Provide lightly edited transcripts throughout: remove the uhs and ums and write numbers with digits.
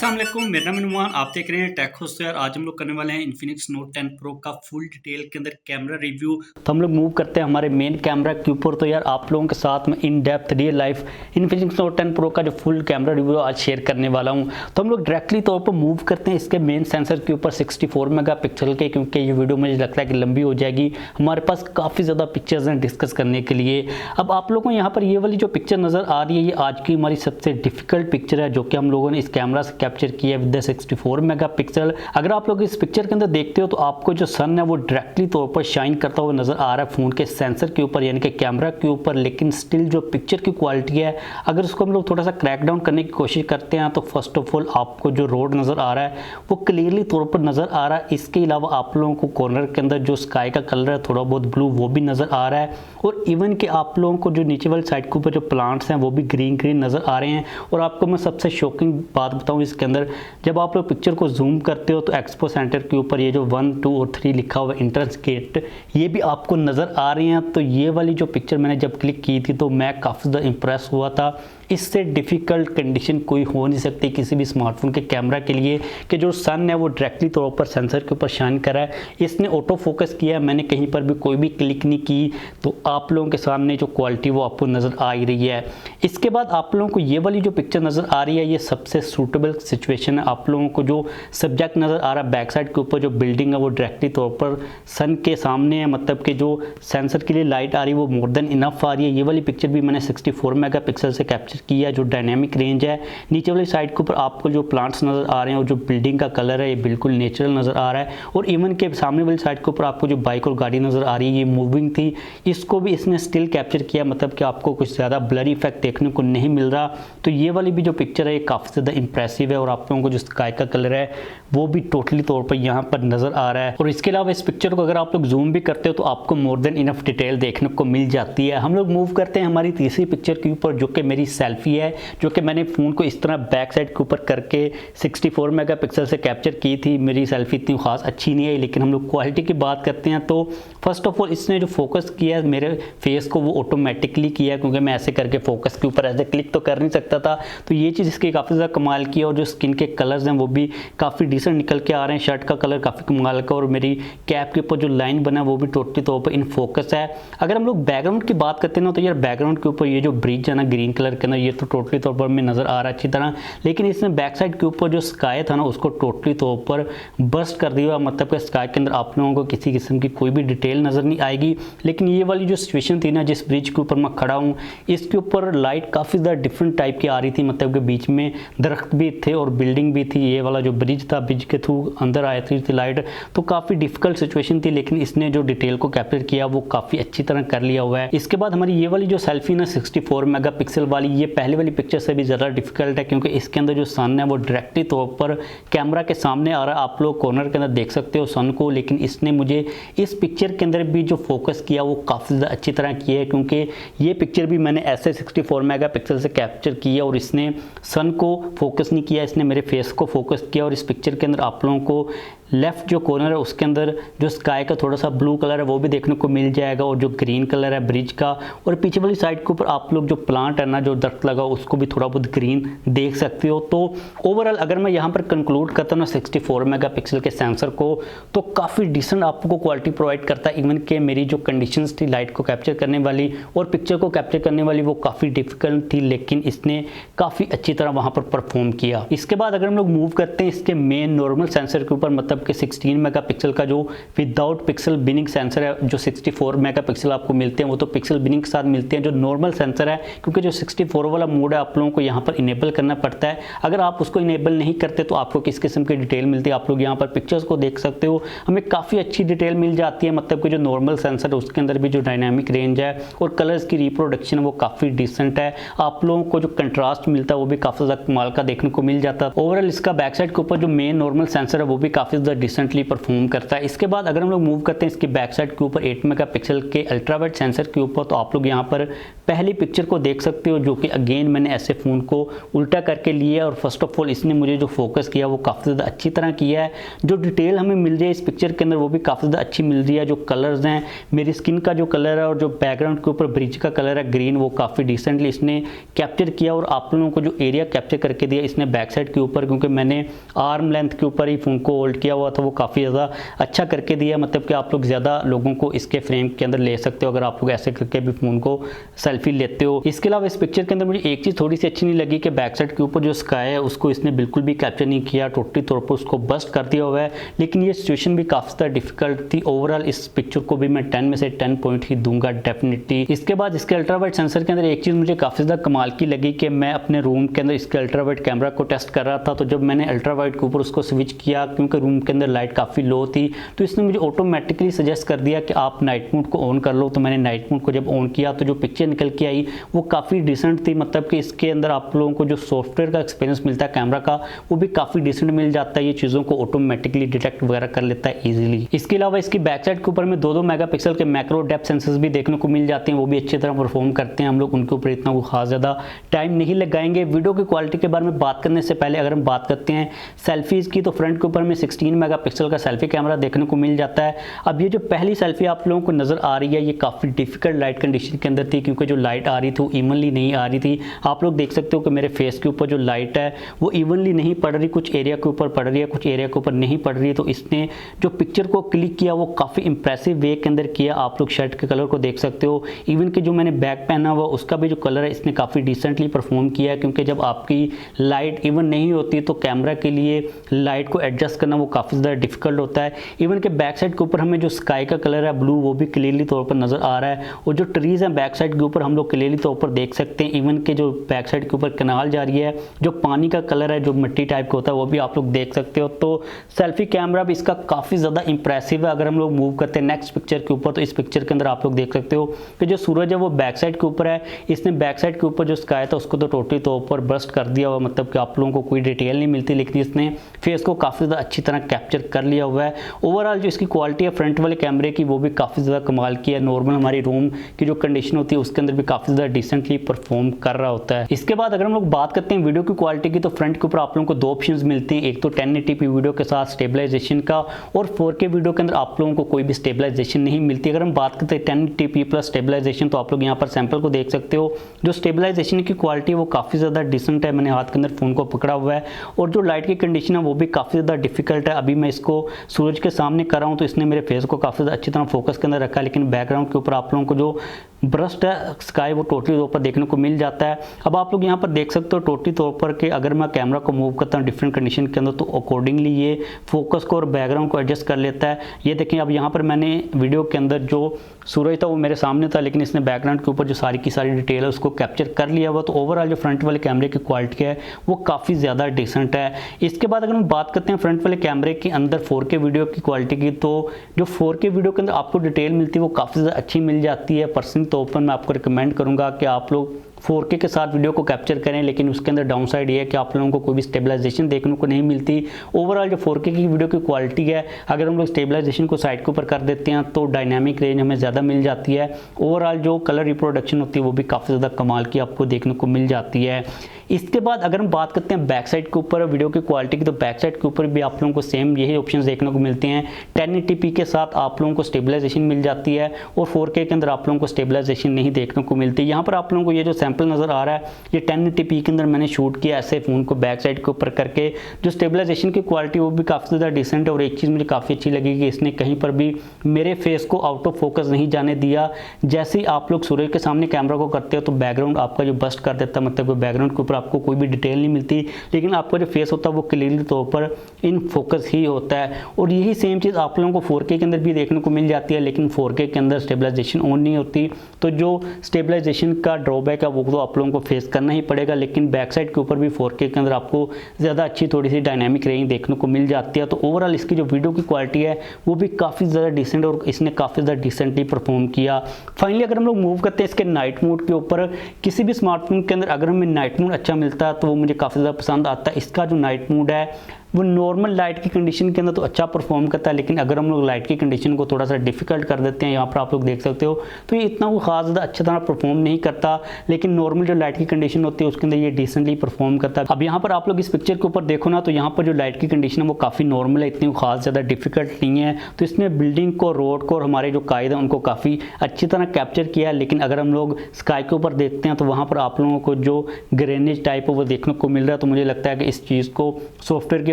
अस्सलाम वालेकुम, मेरा नाम नुमान। आप देख रहे हैं टेकहोज। तो यार आज हम लोग करने वाले हैं इन्फिनिक्स नोट 10 प्रो का फुल डिटेल के अंदर कैमरा रिव्यू। तो हम लोग मूव करते हैं हमारे मेन कैमरा के ऊपर। तो यार आप लोगों के साथ में in depth real life Infinix note 10 pro का जो फुल कैमरा रिव्यू आज शेयर करने वाला हूँ। तो हम लोग डायरेक्टली तौर पर मूव करते हैं इसके मेन सेंसर के ऊपर 64 मेगापिक्सल के, क्योंकि ये वीडियो मुझे लगता है कि लंबी हो जाएगी। हमारे पास काफ़ी ज़्यादा पिक्चर्स हैं डिस्कस करने के लिए। अब आप लोगों को यहाँ पर ये वाली जो पिक्चर नज़र आ रही है, ये आज की हमारी सबसे डिफिकल्ट पिक्चर है जो कि हम लोगों ने इस कैमरा से कैप्चर किया है विद 64 मेगापिक्सल। अगर आप लोग इस पिक्चर के अंदर देखते हो तो आपको जो सन है वो डायरेक्टली तौर पर शाइन करता हुआ नजर आ रहा है फोन के सेंसर के ऊपर, यानी कि कैमरा के ऊपर। लेकिन स्टिल जो पिक्चर की क्वालिटी है, अगर उसको हम लोग थोड़ा सा क्रैक डाउन करने की कोशिश करते हैं तो फर्स्ट ऑफ ऑल आपको जो रोड नजर आ रहा है वो क्लियरली तौर पर नजर आ रहा है। इसके अलावा आप लोगों को कॉर्नर के अंदर जो स्काई का कलर है थोड़ा बहुत ब्लू, वो भी नजर आ रहा है। और इवन कि आप लोगों को जो नीचे वाली साइड के ऊपर जो प्लांट्स हैं वो भी ग्रीन ग्रीन नजर आ रहे हैं। और आपको मैं सबसे शॉकिंग बात बताऊं इसके अंदर, जब आप लोग पिक्चर को जूम करते हो तो एक्सपो सेंटर के ऊपर ये जो 1, 2 और 3 लिखा हुआ एंट्रेंस गेट, ये भी आपको नज़र आ रहे हैं। तो ये वाली जो पिक्चर मैंने जब क्लिक की थी तो मैं काफ़ी ज़्यादा इंप्रेस हुआ था। इससे डिफ़िकल्ट कंडीशन कोई हो नहीं सकती किसी भी स्मार्टफोन के कैमरा के लिए कि जो सन है वो डायरेक्टली तौर पर सेंसर के ऊपर शाइन कर रहा है। इसने ऑटो फोकस किया है, मैंने कहीं पर भी कोई भी क्लिक नहीं की। तो आप लोगों के सामने जो क्वालिटी वो आपको नज़र आ ही रही है। इसके बाद आप लोगों को ये वाली जो पिक्चर नज़र आ रही है, ये सबसे सूटेबल सिचुएशन है। आप लोगों को जो सब्जेक्ट नज़र आ रहा है बैक साइड के ऊपर जो बिल्डिंग है वो डायरेक्टली तौर पर सन के सामने है, मतलब कि जो सेंसर के लिए लाइट आ रही है वो मोर देन इनफ आ रही है। ये वाली पिक्चर भी मैंने 64 मेगापिक्सल से कैप्चर किया, जो डायनेमिक रेंज है। नीचे वाली साइड के ऊपर आपको जो प्लांट्स नज़र आ रहे हैं और जो बिल्डिंग का कलर है ये बिल्कुल नेचुरल नज़र आ रहा है। और इवन के सामने वाली साइड के ऊपर आपको जो बाइक और गाड़ी नज़र आ रही है ये मूविंग थी, इसको भी इसने स्टिल कैप्चर किया, मतलब कि आपको कुछ ज़्यादा ब्लरी इफेक्ट देखने को नहीं मिल रहा। तो ये वाली भी जो पिक्चर है ये काफ़ी ज़्यादा इंप्रेसिव है। और आप लोगों को जो स्काई का कलर है वो भी टोटली तौर पर यहाँ पर नज़र आ रहा है। और इसके अलावा इस पिक्चर को अगर आप लोग जूम भी करते हो तो आपको मोर देन इनफ डिटेल देखने को मिल जाती है। हम लोग मूव करते हैं हमारी तीसरी पिक्चर के ऊपर, जो कि मेरी सेल्फी है, जो कि मैंने फ़ोन को इस तरह बैक साइड के ऊपर करके 64 मेगापिक्सल से कैप्चर की थी। मेरी सेल्फी इतनी खास अच्छी नहीं है, लेकिन हम लोग क्वालिटी की बात करते हैं तो फर्स्ट ऑफ ऑल इसने जो फोकस किया है मेरे फेस को वो ऑटोमेटिकली किया है, क्योंकि मैं ऐसे करके फोकस के ऊपर ऐसे क्लिक तो कर नहीं सकता था। तो ये चीज़ इसकी काफ़ी ज़्यादा कमाल की है। और जो स्किन के कलर्स हैं वो भी काफ़ी डिसेंट निकल के आ रहे हैं। शर्ट का कलर काफ़ी कमाल का, और मेरी कैप के ऊपर जो लाइन बना है वो भी टोटली तौर पर इन फोकस है। अगर हम लोग बैकग्राउंड की बात करते हैं ना, तो यार बैकग्राउंड के ऊपर ये जो ब्रिज है ना ग्रीन कलर के अंदर, ये तो टोटली तौर पर में नज़र आ रहा है अच्छी तरह। लेकिन इसने बैक साइड के ऊपर जो स्काई था ना उसको टोटली तौर पर बस्ट कर दिया, मतलब कि स्काई के अंदर आप लोगों को किसी किस्म की कोई भी डिटेल नज़र नहीं आएगी। लेकिन ये वाली जो सिचुएशन थी ना, जिस ब्रिज के ऊपर मैं खड़ा हूँ, इसके ऊपर लाइट काफ़ी ज़्यादा डिफरेंट टाइप की आ रही थी, मतलब कि बीच में दरख्त भी थे और बिल्डिंग भी थी। ये वाला जो ब्रिज था, ब्रिज के थ्रू अंदर आ रही थी लाइट, तो काफ़ी डिफिकल्ट सिचुएशन थी। लेकिन इसने जो डिटेल को कैप्चर किया वो काफ़ी अच्छी तरह कर लिया हुआ है। इसके बाद हमारी ये वाली जो सेल्फी ना 64 मेगापिक्सल वाली, ये पहले वाली पिक्चर से भी ज़्यादा डिफिकल्ट है, क्योंकि इसके अंदर जो सन है वो डायरेक्टली तौर पर कैमरा के सामने आ रहा है। आप लोग कॉर्नर के अंदर देख सकते हो सन को, लेकिन इसने मुझे इस पिक्चर के अंदर भी जो फोकस किया वो काफ़ी ज़्यादा अच्छी तरह किया है, क्योंकि ये पिक्चर भी मैंने ऐसे 64 मेगापिक्सल से कैप्चर की है और इसने सन को फोकस नहीं किया, इसने मेरे फेस को फोकस किया। और इस पिक्चर के अंदर आप लोगों को लेफ्ट जो कॉर्नर है उसके अंदर जो स्काई का थोड़ा सा ब्लू कलर है वो भी देखने को मिल जाएगा, और जो ग्रीन कलर है ब्रिज का, और पीछे वाली साइड के ऊपर आप लोग जो प्लांट है ना, जो दरख्त लगा उसको भी थोड़ा बहुत ग्रीन देख सकते हो। तो ओवरऑल अगर मैं यहाँ पर कंक्लूड करता हूँ ना 64 मेगापिक्सल के सेंसर को, तो काफ़ी डिसेंट आपको क्वालिटी प्रोवाइड करता है। इवन के मेरी जो कंडीशंस थी लाइट को कैप्चर करने वाली और पिक्चर को कैप्चर करने वाली वो काफ़ी डिफिकल्ट थी, लेकिन इसने काफ़ी अच्छी तरह वहाँ पर परफॉर्म किया। इसके बाद अगर हम लोग मूव करते हैं इसके मेन नॉर्मल सेंसर के ऊपर, मतलब कि 16 मेगापिक्सल का जो विदाउट पिक्सल बिनिंग सेंसर है, जो 64 मेगापिक्सल आपको मिलते हैं वो तो पिक्सल बिनिंग के साथ मिलते हैं। जो नॉर्मल सेंसर है, क्योंकि जो 64 वाला मोड है आप लोगों को यहाँ पर इनेबल करना पड़ता है। अगर आप उसको इनेबल नहीं करते तो आपको किस किस्म की डिटेल मिलती है, आप लोग यहाँ पर पिक्चर्स को देख सकते हो, हमें काफ़ी अच्छी डिटेल मिल जाती है। मतलब कि जो नॉर्मल सेंसर है उसके अंदर भी जो डायनामिक रेंज है और कलर्स की रिप्रोडक्शन है वो काफ़ी डिसेंट है। आप लोगों को जो कंट्रास्ट मिलता है वो भी काफ़ी ज़्यादा कमाल का देखने को मिल जाता है। ओवरऑल इसका बैक साइड के ऊपर जो मेन नॉर्मल सेंसर है वो भी काफ़ी ज़्यादा ज़्यादा डिसेंटली परफॉर्म करता है। इसके बाद अगर हम लोग मूव करते हैं इसकी बैक साइड के ऊपर 8 मेगापिक्सल के अल्ट्रावाइड सेंसर के ऊपर, तो आप लोग यहाँ पर पहली पिक्चर को देख सकते हो, जो कि अगेन मैंने ऐसे फ़ोन को उल्टा करके लिया और फर्स्ट ऑफ ऑल इसने मुझे जो फोकस किया वो काफ़ी ज़्यादा अच्छी तरह किया है। जो डिटेल हमें मिल रही है इस पिक्चर के अंदर वो भी काफ़ी ज़्यादा अच्छी मिल रही है। जो कलर्स हैं, मेरी स्किन का जो कलर है और जो बैकग्राउंड के ऊपर ब्रिज का कलर है ग्रीन, वो काफ़ी डिसेंटली इसने कैप्चर किया। और आप लोगों को जो एरिया कैप्चर करके दिया इसने बैक साइड के ऊपर, क्योंकि मैंने आर्म लेंथ के ऊपर ही फ़ोन को होल्ड किया हुआ था, वो काफ़ी ज़्यादा अच्छा करके दिया। मतलब कि आप लोग ज़्यादा लोगों को इसके फ्रेम के अंदर ले सकते हो अगर आप लोग ऐसे करके भी फ़ोन को सेल्फी लेते हो। इसके अलावा इस पिक्चर के अंदर मुझे एक चीज़ थोड़ी सी अच्छी नहीं लगी कि बैक साइड के ऊपर जो स्काई है उसको इसने बिल्कुल भी कैप्चर नहीं किया, टोटली तौर पर उसको बस्ट कर दिया हुआ है। लेकिन ये सिचुएशन भी काफ़ी ज़्यादा डिफिकल्ट थी। ओवरऑल इस पिक्चर को भी मैं 10 में से 10 पॉइंट ही दूंगा डेफिनेटली। इसके बाद इसके अल्ट्रावाइड सेंसर के अंदर एक चीज़ मुझे काफ़ी ज़्यादा कमाल की लगी कि मैं अपने रूम के अंदर इसके अल्ट्रावाइड कैमरा को टेस्ट कर रहा था, तो जब मैंने अल्ट्रावाइड के ऊपर उसको स्विच किया, क्योंकि रूम के अंदर लाइट काफ़ी लो थी, तो इसने मुझे ऑटोमेटिकली सजेस्ट कर दिया कि आप नाइट मोड को ऑन कर लो। तो मैंने नाइट मोड को जब ऑन किया तो जो पिक्चर निकल के आई वो काफ़ी डिसेंट थी। मतलब कि इसके अंदर आप लोगों को जो सॉफ्टवेयर का एक्सपीरियंस मिलता है कैमरा का वो भी काफ़ी डिसेंट मिल जाता है। ये चीज़ों को ऑटोमेटिकली डिटेक्ट वगैरह कर लेता है ईजिली। इसके अलावा इसकी बैक साइड के ऊपर में 2-2 मेगापिक्सल के मैक्रो डेप्थ सेंसर्स भी देखने को मिल जाते हैं, वो भी अच्छी तरह परफॉर्म करते हैं। हम लोग उनके ऊपर इतना खास ज़्यादा टाइम नहीं लगाएंगे। वीडियो की क्वालिटी के बारे में बात करने से पहले अगर हम बात करते हैं सेल्फीज़ की, तो फ्रंट के ऊपर में 16 मेगापिक्सल का सेल्फी कैमरा देखने को मिल जाता है। अब ये जो पहली सेल्फी आप लोगों को नज़र आ रही है ये काफ़ी डिफिकल्ट लाइट कंडीशन के अंदर थी, क्योंकि जो लाइट आ रही थी वो इवनली नहीं आ रही थी। आप लोग देख सकते हो कि मेरे फेस के ऊपर जो लाइट है वो इवनली नहीं पड़ रही, कुछ एरिया के ऊपर पड़ रही है, कुछ एरिया के ऊपर नहीं पड़ रही है। तो इसने जो पिक्चर को क्लिक किया वो काफ़ी इंप्रेसिव वे के अंदर किया। आप लोग शर्ट के कलर को देख सकते हो, इवन कि जो मैंने बैग पहना हुआ उसका भी जो कलर है इसने काफ़ी डिसेंटली परफॉर्म किया है, क्योंकि जब आपकी लाइट इवन नहीं होती तो कैमरा के लिए लाइट को एडजस्ट करना वो काफ़ी ज़्यादा डिफिकल्ट होता है। इवन के बैक साइड के ऊपर हमें जो स्काई का कलर है ब्लू वो भी क्लियरली तौर पर नज़र आ रहा है, और जो ट्रीज़ हैं बैक साइड के ऊपर हम लोग क्लियरली तौर पर देख सकते हैं। इवन के जो बैक साइड के ऊपर कनाल जा रही है, जो पानी का कलर है जो मिट्टी टाइप का होता है वो भी आप लोग देख सकते हो। तो सेल्फी कैमरा भी इसका काफ़ी ज़्यादा इंप्रेसिव है। अगर हम लोग मूव करते हैं नेक्स्ट पिक्चर के ऊपर, तो इस पिक्चर के अंदर आप लोग देख सकते हो कि जो सूरज है वो बैक साइड के ऊपर है। इसने बैक साइड के ऊपर जो स्काई था उसको तो टोटली तौर पर बस्ट कर दिया हुआ, मतलब कि आप लोगों को कोई डिटेल नहीं मिलती, लेकिन इसने फेस को काफ़ी ज़्यादा अच्छी तरह कैप्चर कर लिया हुआ है। ओवरऑल जो इसकी क्वालिटी है फ्रंट वाले कैमरे की वो भी काफ़ी ज़्यादा कमाल की है। नॉर्मल हमारी रूम की जो कंडीशन होती है उसके अंदर भी काफ़ी ज़्यादा डिसेंटली परफॉर्म कर रहा होता है। इसके बाद अगर हम लोग बात करते हैं वीडियो की क्वालिटी की, तो फ्रंट के ऊपर आप लोगों को 2 ऑप्शंस मिलते हैं, एक तो 1080p वीडियो के साथ स्टेबलाइजेशन का, और 4K वीडियो के अंदर आप लोगों को कोई भी स्टेबलाइजेशन नहीं मिलती। अगर हम बात करते हैं 1080p प्लस स्टेबलाइजेशन, तो आप लोग यहाँ पर सैंपल को देख सकते हो। जो स्टेबलाइजेशन की क्वालिटी है वो काफ़ी ज़्यादा डिसेंट है। मैंने हाथ के अंदर फ़ोन को पकड़ा हुआ है, और जो लाइट की कंडीशन है वो भी काफ़ी ज़्यादा डिफिकल्ट है। अभी मैं इसको सूरज के सामने कर रहा हूँ तो इसने मेरे फेस को काफ़ी ज़्यादा अच्छी तरह फोकस के अंदर रखा है, लेकिन बैकग्राउंड के ऊपर आप लोगों को जो ब्रस्ट है स्काई वो टोटली तौर पर देखने को मिल जाता है। अब आप लोग यहाँ पर देख सकते हो टोटली तौर पर कि अगर मैं कैमरा को मूव करता हूँ डिफरेंट कंडीशन के अंदर तो अकॉर्डिंगली ये फोकस को और बैकग्राउंड को एडजस्ट कर लेता है। ये देखें, अब यहाँ पर मैंने वीडियो के अंदर जो सूरज था वो मेरे सामने था, लेकिन इसने बैकग्राउंड के ऊपर जो सारी की सारी डिटेल है उसको कैप्चर कर लिया हुआ। तो ओवरऑल जो फ्रंट वाले कैमरे की क्वालिटी है वो काफ़ी ज़्यादा डिसेंट है। इसके बाद अगर हम बात करते हैं फ्रंट वाले कैमरे के अंदर 4K वीडियो की क्वालिटी की, तो जो 4K वीडियो के अंदर आपको डिटेल मिलती है वो काफ़ी ज़्यादा अच्छी मिल जाती है। पर्सनल तौर पर मैं आपको रिकमेंड करूँगा कि आप लोग 4K के साथ वीडियो को कैप्चर करें, लेकिन उसके अंदर डाउन साइड ये है कि आप लोगों को कोई भी स्टेबलाइजेशन देखने को नहीं मिलती। ओवरऑल जो 4K की वीडियो की क्वालिटी है, अगर हम लोग स्टेबलाइजेशन को साइड के ऊपर कर देते हैं तो डायनामिक रेंज हमें ज़्यादा मिल जाती है। ओवरऑल जो कलर रिप्रोडक्शन होती है वो भी काफ़ी ज़्यादा कमाल की आपको देखने को मिल जाती है। इसके बाद अगर हम बात करते हैं बैक साइड के ऊपर वीडियो की क्वालिटी की, तो बैक साइड के ऊपर भी आप लोगों को सेम यही ऑप्शंस देखने को मिलते हैं। 1080p के साथ आप लोगों को स्टेबलाइजेशन मिल जाती है, और 4K के अंदर आप लोगों को स्टेबलाइजेशन नहीं देखने को मिलती। यहाँ पर आप लोगों को ये जो सैंपल नज़र आ रहा है ये 1080p के अंदर मैंने शूट किया ऐसे फ़ोन को बैक साइड के ऊपर करके। जो स्टेबलाइजेशन की क्वालिटी वो भी काफ़ी ज़्यादा डिसेंट है, और एक चीज़ मुझे काफ़ी अच्छी लगी कि इसने कहीं पर भी मेरे फेस को आउट ऑफ फोकस नहीं जाने दिया। जैसे ही आप लोग सूरज के सामने कैमरा को करते हो तो बैकग्राउंड आपका जो बस्ट कर देता है, मतलब बैकग्राउंड के ऊपर आपको कोई भी डिटेल नहीं मिलती, लेकिन आपका जो फेस होता है वो क्लियरली तौर पर इन फोकस ही होता है। और यही सेम चीज़ आप लोगों को 4K के अंदर भी देखने को मिल जाती है, लेकिन 4K के अंदर स्टेबलाइजेशन ऑन नहीं होती। तो जो स्टेबलाइजेशन का ड्रॉबैक है वो तो आप लोगों को फेस करना ही पड़ेगा, लेकिन बैक साइड के ऊपर भी 4K के अंदर आपको ज़्यादा अच्छी थोड़ी सी डायनामिक रेंज देखने को मिल जाती है। तो ओवरऑल इसकी जो वीडियो की क्वालिटी है वो भी काफ़ी ज़्यादा डिसेंट, और इसने काफ़ी ज़्यादा डिसेंटली परफॉर्म किया। फाइनली अगर हम लोग मूव करते हैं इसके नाइट मोड के ऊपर, किसी भी स्मार्टफोन के अंदर अगर हमें नाइट मोड अच्छा मिलता है तो वो मुझे काफ़ी ज़्यादा पसंद आता है। इसका जो नाइट मोड है वो नॉर्मल लाइट की कंडीशन के अंदर तो अच्छा परफॉर्म करता है, लेकिन अगर हम लोग लाइट की कंडीशन को थोड़ा सा डिफिकल्ट कर देते हैं, यहाँ पर आप लोग देख सकते हो, तो ये इतना वो खास ज़्यादा अच्छी तरह परफॉर्म नहीं करता। लेकिन नॉर्मल जो लाइट की कंडीशन होती है उसके अंदर ये डिसेंटली परफॉर्म करता है। अब यहाँ पर आप लोग इस पिक्चर के ऊपर देखो ना, तो यहाँ पर जो लाइट की कंडीशन है वो काफ़ी नॉर्मल है, इतनी खास ज़्यादा डिफिकल्ट नहीं है। तो इसने बिल्डिंग को, रोड को और हमारे जो कायद है उनको काफ़ी अच्छी तरह कैप्चर किया है। लेकिन अगर हम लोग स्काई के ऊपर देखते हैं तो वहाँ पर आप लोगों को जो ग्रेनेज टाइप है वो देखने को मिल रहा है। तो मुझे लगता है कि इस चीज़ को सॉफ्टवेयर के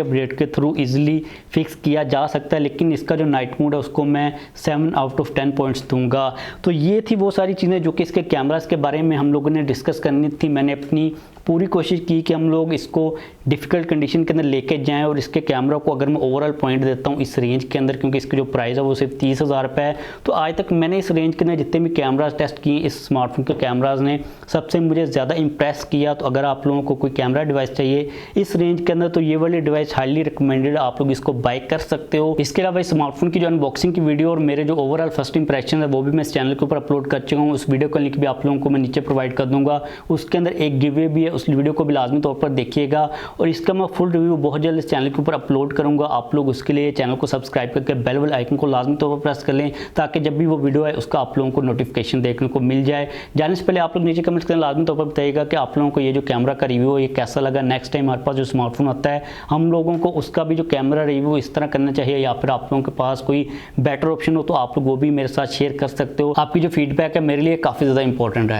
अपडेट के थ्रू इजीली फिक्स किया जा सकता है। लेकिन इसका जो नाइट मोड है उसको मैं 7 आउट ऑफ 10 पॉइंट्स दूंगा। तो ये थी वो सारी चीज़ें जो कि इसके कैमरास के बारे में हम लोगों ने डिस्कस करनी थी। मैंने अपनी पूरी कोशिश की कि हम लोग इसको डिफ़िकल्ट कंडीशन के अंदर लेके जाएं, और इसके कैमरा को अगर मैं ओवरऑल पॉइंट देता हूं इस रेंज के अंदर, क्योंकि इसकी जो प्राइस है वो सिर्फ 30,000 रुपये है। तो आज तक मैंने इस रेंज के अंदर जितने भी कैमराज टेस्ट किए, इस स्मार्टफोन के कैमराज ने सबसे मुझे ज़्यादा इंप्रेस किया। तो अगर आप लोगों को कोई कैमरा डिवाइस चाहिए इस रेंज के अंदर तो ये वाली डिवाइस हाईली रिकमेंडेड, आप लोग इसको बाय कर सकते हो। इसके अलावा इस स्मार्टफोन की जो अनबॉक्सिंग की वीडियो और मेरे जो ओवरऑल फर्स्ट इंप्रेशन है वो भी मैं इस चैनल के ऊपर अपलोड कर चुका हूँ। उस वीडियो का लिंक भी आप लोगों को मैं नीचे प्रोवाइड कर दूंगा। उसके अंदर एक गिवे भी है, उस वीडियो को भी लाजमी तौर पर देखिएगा। और इसका मैं फुल रिव्यू बहुत जल्द इस चैनल के ऊपर अपलोड करूंगा। आप लोग उसके लिए चैनल को सब्सक्राइब करके बेल वाले आइकन को लाजमी तौर पर प्रेस कर लें, ताकि जब भी वो वीडियो है उसका आप लोगों को नोटिफिकेशन देखने को मिल जाए। जाने से पहले आप लोग नीचे कमेंट्स करें, लाजमी तौर पर बताइएगा कि आप लोगों को ये जो कैमरा का रिव्यू है ये कैसा लगा। नेक्स्ट टाइम हमारे पास जो स्मार्टफोन आता है हम लोगों को उसका भी जो कैमरा रिव्यू इस तरह करना चाहिए, या फिर आप लोगों के पास कोई बेटर ऑप्शन हो तो आप लोग वो भी मेरे साथ शेयर कर सकते हो। आपकी जो फीडबैक है मेरे लिए काफ़ी ज़्यादा इंपॉर्टेंट है।